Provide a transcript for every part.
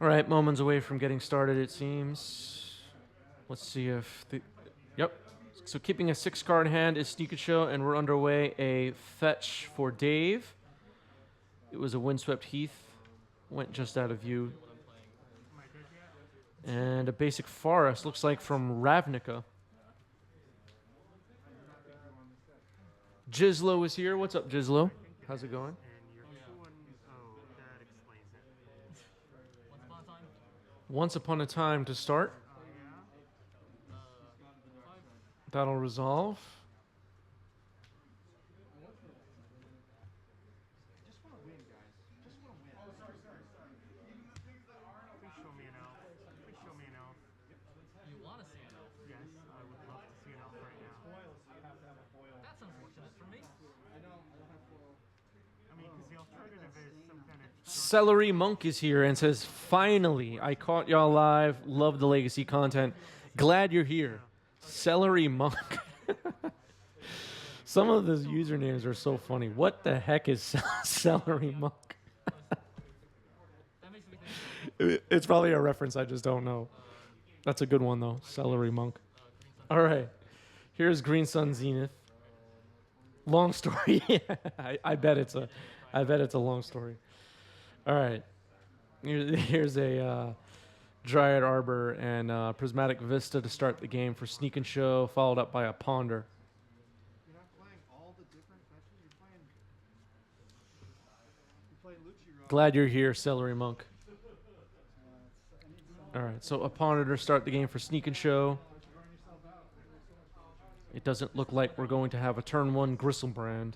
All right, moments away from getting started, it seems. Let's see if the... Yep. So keeping a 6-card hand is Sneak and Show, and we're underway. A fetch for Dave. It was a Windswept Heath. Went just out of view. And a basic Forest, looks like from Ravnica. Jizlo is here. What's up, Jizlo? How's it going? Once Upon a Time to start. That'll resolve. Celery Monk is here and says, finally, I caught y'all live. Love the Legacy content. Glad you're here. Celery Monk. Some of those usernames are so funny. What the heck is Celery Monk? It's probably a reference I just don't know. That's a good one, though. Celery Monk. All right. Here's Green Sun Zenith. Long story. I bet it's a long story. All right, here's a Dryad Arbor and Prismatic Vista to start the game for Sneak and Show, followed up by a Ponder. You're not playing all the different fetches. You're playing Lucci. Glad you're here, Celery Monk. All right, so a Ponder to start the game for Sneak and Show. It doesn't look like we're going to have a turn 1 Gristlebrand.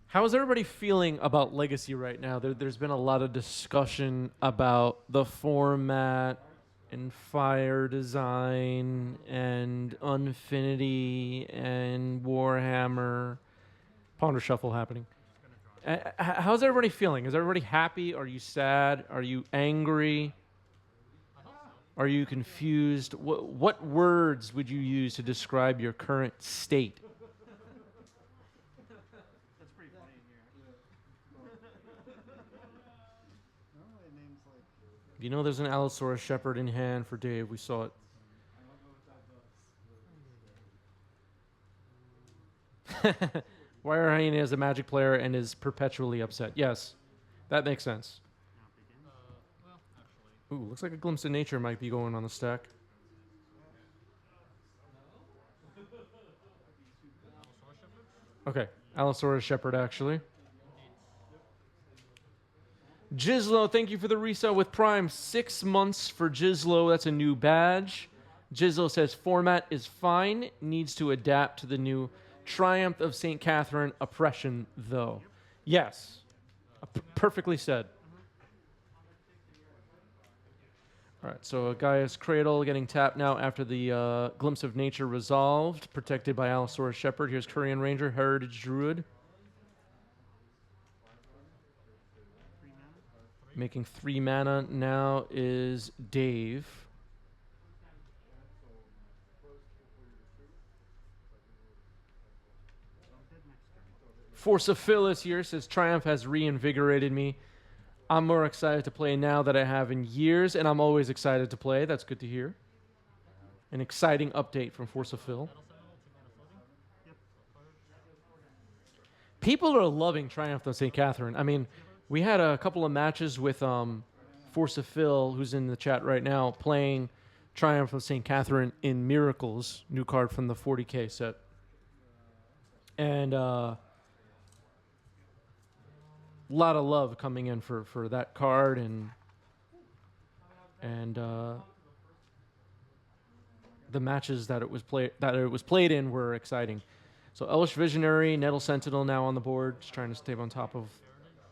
How is everybody feeling about Legacy right now? There's been a lot of discussion about the format and fire design and Unfinity and Warhammer. Ponder Shuffle happening. How's everybody feeling? Is everybody happy? Are you sad? Are you angry? Are you confused? What words would you use to describe your current state? You know there's an Allosaurus Shepherd in hand for Dave. We saw it. Wire Hyena is a Magic player and is perpetually upset. Yes, that makes sense. Ooh, looks like a Glimpse of Nature might be going on the stack. Okay, Allosaurus Shepherd actually. Jizlo, thank you for the resale with Prime. 6 months for Jizlo. That's a new badge. Jizlo says format is fine. Needs to adapt to the new Triumph of St. Catherine oppression, though. Yes. Perfectly said. All right, so Gaia's Cradle getting tapped now after the Glimpse of Nature resolved. Protected by Allosaurus Shepherd. Here's Korean Ranger, Heritage Druid. Making 3 mana now is Dave. Force of Phyllis here says Triumph has reinvigorated me. I'm more excited to play now than I have in years, and I'm always excited to play. That's good to hear. An exciting update from Force of Phil. People are loving Triumph of St. Catherine. I mean, we had a couple of matches with Force of Phil, who's in the chat right now, playing Triumph of St. Catherine in Miracles, new card from the 40K set. And a lot of love coming in for that card, and the matches that it was played in were exciting. So Elvish Visionary, Nettle Sentinel now on the board, just trying to stay on top of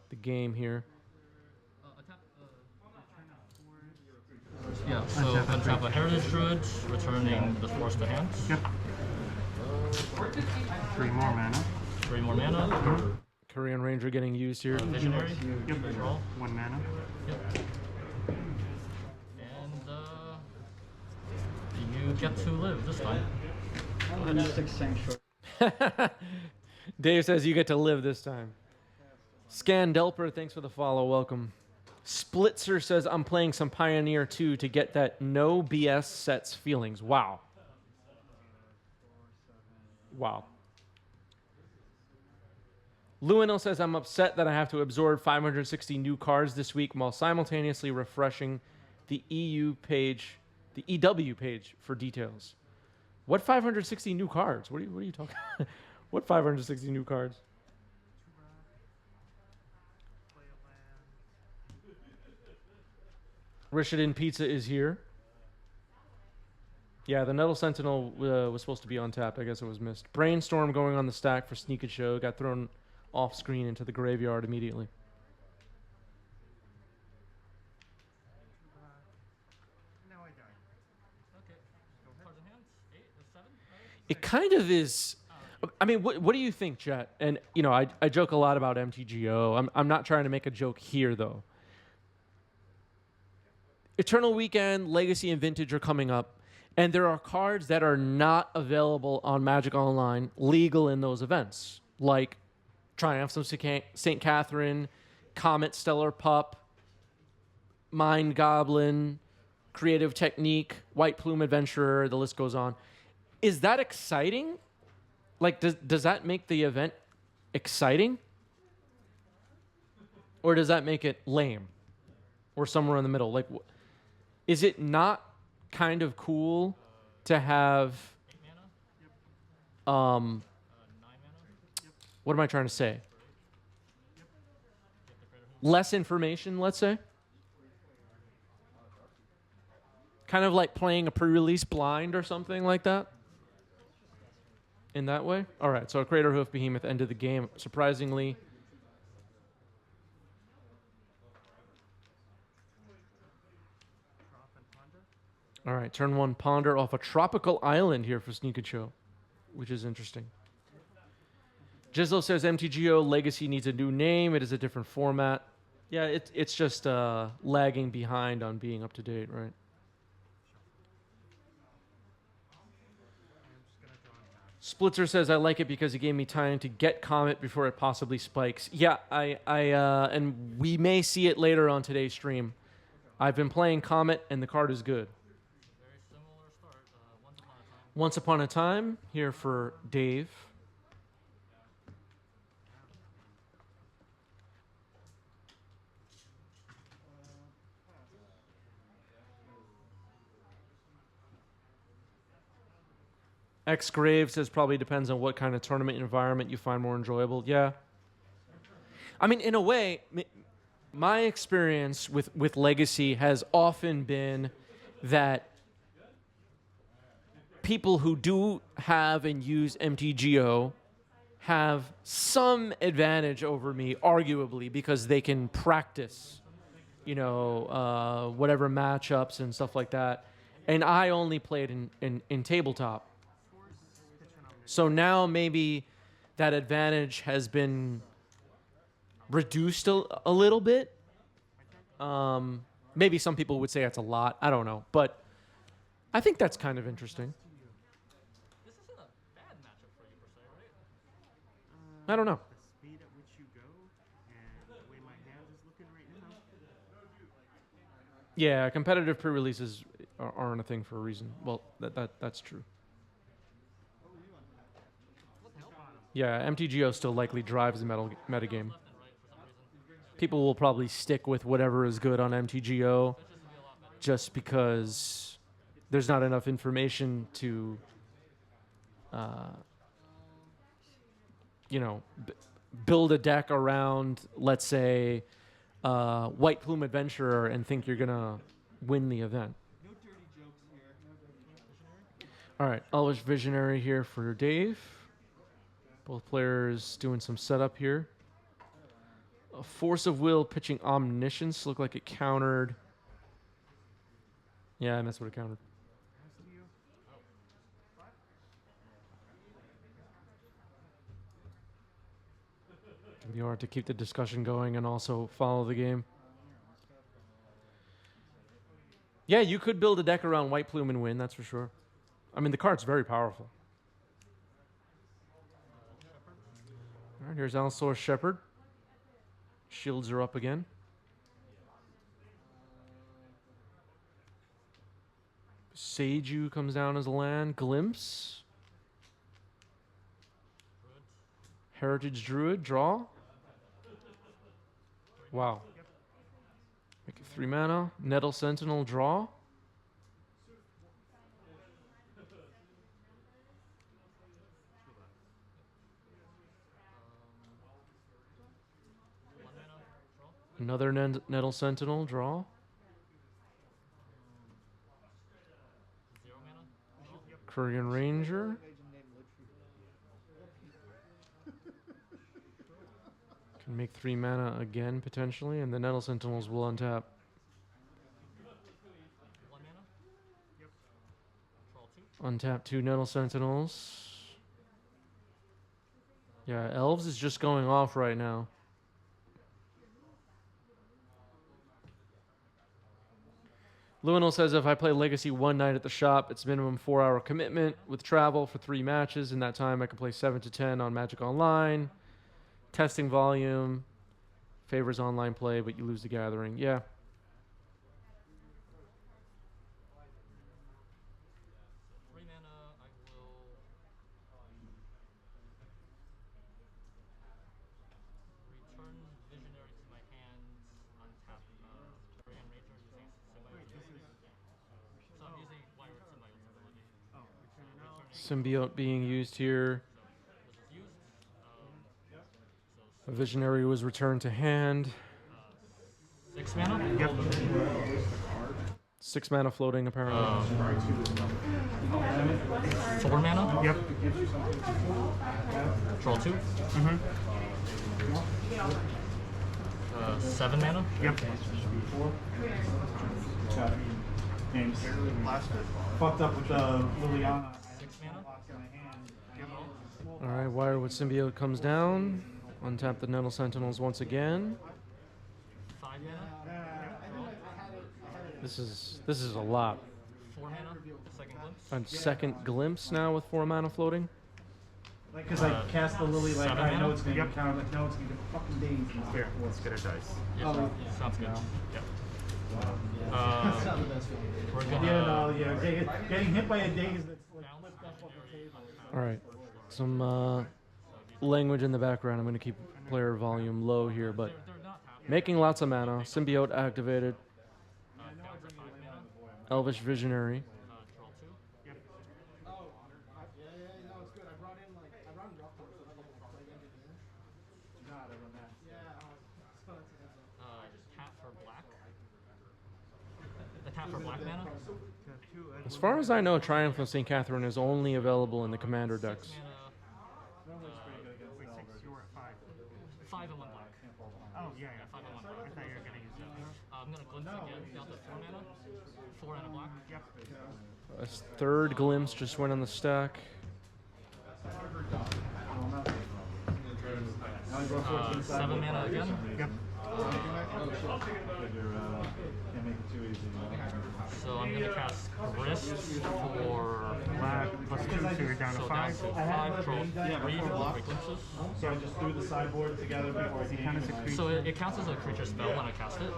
the game here. Yeah, so untap a Heritage Druid, returning the Force to hand. Yep. 3 more mana. 3 more mana. Korean Ranger getting used here. Visionary. Yep. Draw. 1 mana. Yep. And you get to live this time. I'm 6 Sanctuary. Dave says you get to live this time. Scandelper, thanks for the follow. Welcome. Splitzer says I'm playing some Pioneer 2 to get that no BS sets feelings. Wow. Wow. Luinil says I'm upset that I have to absorb 560 new cards this week while simultaneously refreshing the EU page, the EW page for details. What 560 new cards? What are you talking about? What 560 new cards? Richardin Pizza is here. Yeah, the Nettle Sentinel was supposed to be untapped. I guess it was missed. Brainstorm going on the stack for Sneak and Show. Got thrown off screen into the graveyard immediately. No, I don't. Okay. Cards in hand. 8, 7. It kind of is. I mean, what do you think, Jet? And you know, I joke a lot about MTGO. I'm not trying to make a joke here though. Eternal Weekend, Legacy, and Vintage are coming up, and there are cards that are not available on Magic Online, legal in those events, like Triumphs of St. Catherine, Comet Stellar Pup, Mind Goblin, Creative Technique, White Plume Adventurer, the list goes on. Is that exciting? Like, does that make the event exciting? Or does that make it lame? Or somewhere in the middle? Like, is it not kind of cool to have 8 mana. 9 mana. what am I trying to say? Less information, let's say? Kind of like playing a pre-release blind or something like that? In that way? All right, so Crater Hoof Behemoth ended the game, surprisingly. All right, turn 1 Ponder off a tropical island here for Sneak and Show, which is interesting. Jizzle says MTGO Legacy needs a new name. It is a different format. Yeah, it's just lagging behind on being up to date, right? Splitzer says I like it because it gave me time to get Comet before it possibly spikes. Yeah, and we may see it later on today's stream. I've been playing Comet, and the card is good. Very similar start. Once upon a time. Once Upon a Time here for Dave. X Grave says probably depends on what kind of tournament environment you find more enjoyable. Yeah. I mean, in a way, my experience with Legacy has often been that people who do have and use MTGO have some advantage over me, arguably, because they can practice, you know, whatever matchups and stuff like that. And I only played in tabletop. So now maybe that advantage has been reduced a little bit. Maybe some people would say it's a lot. I don't know. But I think that's kind of interesting. This isn't a bad matchup for you, per se, right? I don't know. The speed at which you go and the way my hand is looking right now. Yeah, competitive pre-releases aren't a thing for a reason. Well, that's true. Yeah, MTGO still likely drives the metagame. Left and right for some reason. People will probably stick with whatever is good on MTGO This just would be a lot better. just because there's not enough information to, you know, build a deck around, let's say, White Plume Adventurer and think you're going to win the event. No dirty jokes here. All right, Elvish Visionary here for Dave. Both players doing some setup here. A Force of Will pitching Omniscience. Looked like it countered. Yeah, and that's what it countered. It can be hard to keep the discussion going and also follow the game. Yeah, you could build a deck around White Plume and win, that's for sure. I mean, the card's very powerful. All right, here's Allosaurus Shepherd. Shields are up again. Seiju comes down as a land. Glimpse. Druid. Heritage Druid. Draw. Wow. Make it 3 mana. Nettle Sentinel. Draw. One mana. Draw. Another Nettle Sentinel. Draw. 0 mana. Draw. Korean Ranger. Can make 3 mana again, potentially, and the Nettle Sentinels will untap. 1 mana. Draw 2. Untap 2 Nettle Sentinels. Yeah, Elves is just going off right now. Luinol says if I play Legacy one night at the shop, it's minimum 4-hour commitment with travel for 3 matches. In that time, I can play 7 to 10 on Magic Online. Testing volume. Favors online play, but you lose the gathering. Yeah. So 3 mana. I will return Visionary to my hand. Untap Korean Ranger using Symbiote. So I'm using Wired Symbiote's ability. Oh, return an elf. Symbiote being used here. Which is used. A Visionary was returned to hand. 6 mana. Yep. 6 mana floating, apparently. 4 mana. Yep. Draw 2. Mm-hmm. 7 mana. Yep. Names. Fucked up with the Liliana. 6 mana. All right, Wirewood Symbiote comes down. Untap the Nettle Sentinels once again. 5 mana. This is a lot. 4 mana. Second glimpse. And second glimpse now with 4 mana floating. Like, cause I cast the Lily, like 7 I know mana? it's gonna Yep. get counter, like no, it's gonna get fucking days. Here, let's get a dice. Yeah, sounds good. Yep. We're gonna. Yeah, no, yeah, getting hit by a daze that's like flipped up off the table. All right, some language in the background. I'm going to keep player volume low here, but They're not happy. making lots of mana. Symbiote activated. Down to 5 mana. Elvish Visionary. Draw 2. Yep. Tap for black. The tap for black mana. Got 2 As far as I know, Triumph of St. Catherine is only available in the Commander 6 decks. mana. Wait, 6, you were at 5. 5 and 1 black. Oh, yeah, yeah. 5 and 1 black. I thought you were going to use that. I'm gonna glimpse again. Down to 4 mana. 4 and a black. Yep. A third glimpse just went on the stack. 7 mana again. Yep. Can't make it too easy. So I'm gonna cast Wrist for. Black plus 2, so you're down to So 5. down to 5. Draw 3 for 3 glimpses. So I just threw the sideboard together before I came. Kind of a So it counts as a creature spell when I cast it.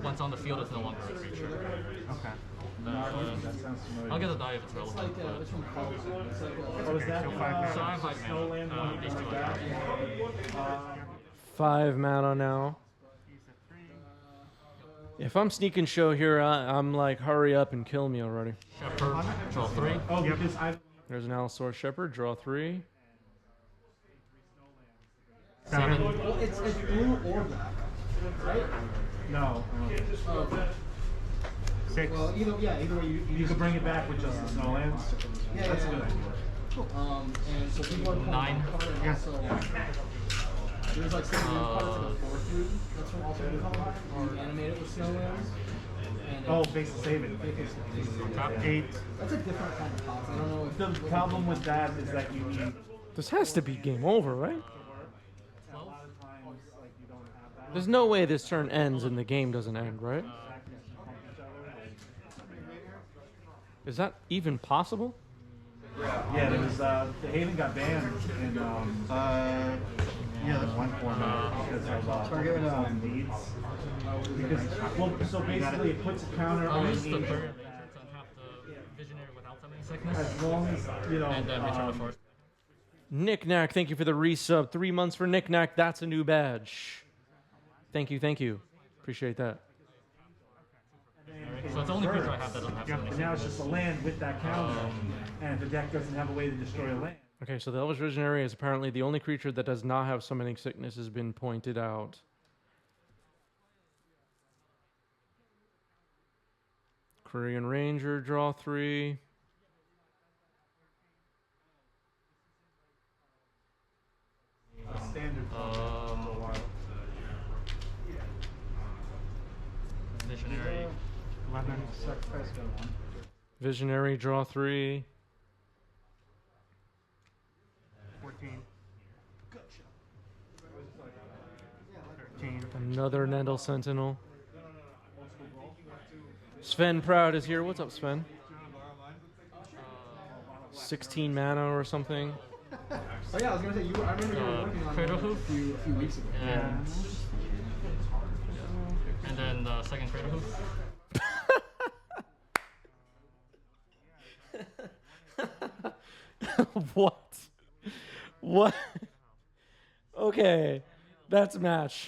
Once on the field, it's no longer a creature. Okay. That sounds familiar. I'll get a die if it's relevant. But What was that? So 5 so I mana. have 5 mana. These two I have. 5 mana now. He's at 3. If I'm sneaking show here, I'm like, hurry up and kill me already. Shepherd, draw 3. Oh, Yep. because I. There's an Allosaurus Shepherd, draw 3. 7. Well, it's blue or black, right? No. 6. Well, either way, You could bring it back with just the snowlands. yeah, That's a yeah. good idea. And so people are pulling 9. one card and Yeah. also there's like some new cards like a 4/3 that's from alternate color. You animate it with snowlands. And Oh, base to save it. Tap. 8. that's a different kind of box. I don't know if The problem with that is that you need. This has to be game over, right? A lot of times, like you don't have that. There's no way this turn ends and the game doesn't end, right? Is that even possible? Yeah, there was the Haven got banned, and Yeah, that's one format. Because there's Target needs. Because, well, so basically it puts a counter I'll on use the each, Burial Matrix and have the Visionary without summoning sickness. as long as, you know, And then return the force. Knick-Knack, thank you for the resub. 3 months for Knick-Knack. That's a new badge. Thank you, thank you. Appreciate that. So it's the only creature I have that doesn't have yeah, summoning but now it's sickness. just a land with that counter, and if the deck doesn't have a way to destroy a land. Okay, so the Elvish Visionary is apparently the only creature that does not have Summoning Sickness has been pointed out. Korean Ranger, draw 3. Standard. Visionary. 11, Sacrifice one. Visionary, draw 3. 14. 13. Another Nendel Sentinel. Sven Proud is here. What's up, Sven? 16 mana or something. Oh yeah, I was gonna say I remember you were working on Cradle one Hoof? a few weeks ago. And then the second Cradle Hoof. What? What? Okay, that's a match.